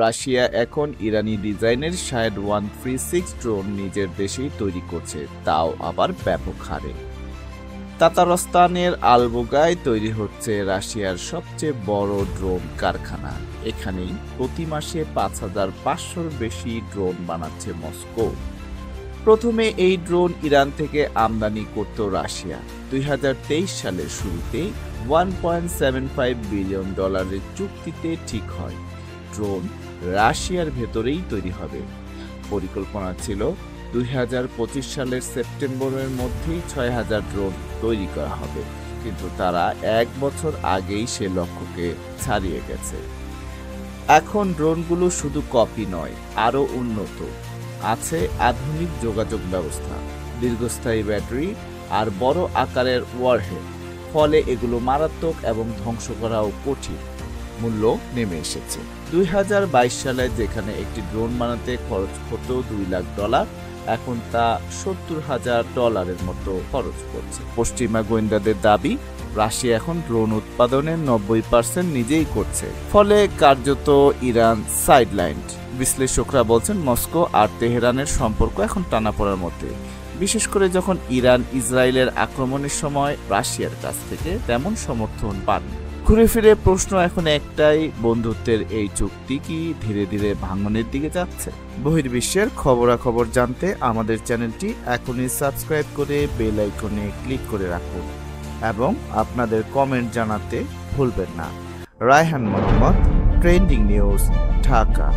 Russia এখন ইরানি ডিজাইনের Shahed 136 drone নিজের দেশেই তৈরি করছে, তাও আবার ব্যাপক হারে। তাতারস্তানের আলবোগায় তৈরি হচ্ছে রাশিয়ার সবচেয়ে বড় ড্রোন কারখানা। এখানেই প্রতি মাসে 5500-র বেশি ড্রোন বানাচ্ছে মস্কো। প্রথমে এই ড্রোন ইরান থেকে আমদানি করত রাশিয়া। 2023 সালের শুরুতে $1.75 বিলিয়ন চুক্তিতে ঠিক হয় ড্রোন রাশিয়ার ভেতরেই তৈরি হবে। পরিকল্পনা ছিল 2025 সালের সেপ্টেম্বরের মধ্যেই 6000 ড্রোন তৈরি করা হবে, কিন্তু তারা 1 বছর আগেই সে লক্ষ্যকে ছাড়িয়ে গেছে। এখন ড্রোনগুলো শুধু কপি নয়, আরও উন্নত। আছে আধুনিক যোগাযোগ ব্যবস্থা, দীর্ঘস্থায়ী ব্যাটারি আর বড় আকারের ওয়ারহেড, ফলে এগুলো মারাত্মক এবং ধ্বংস করাও কঠিন। মূল্য নেমে এসেছে। 2022 সালে যেখানে একটি ড্রোন বানাতে খরচ হতো $2 লাখ, এখন তা $70,000 মতো খরচ করছে। পশ্চিমা গোয়েন্দাদের দাবি, রাশিয়া এখন ড্রোন উৎপাদনের 90% নিজেই করছে, ফলে কার্যত ইরান সাইডলাইনড। বিশ্লেষকরা বলছেন মস্কো আর তেহরানের সম্পর্ক এখন টানাপোড়ার মধ্যে, বিশেষ করে যখন ইরান ইসরায়েলের আক্রমণের সময় রাশিয়ার কাছ থেকে তেমন সমর্থন পাননি। ঘুরে ফিরে প্রশ্ন এখন একটাই, বন্ধুত্বের এই চুক্তি কি ধীরে ধীরে ভাঙনের দিকে যাচ্ছে? বহির্বিশ্বের খবরাখবর জানতে আমাদের চ্যানেলটি এখনই সাবস্ক্রাইব করে বেল আইকনে ক্লিক করে রাখুন এবং আপনাদের কমেন্ট জানাতে ভুলবেন না। Raihan Mohammad, trending news, Dhaka.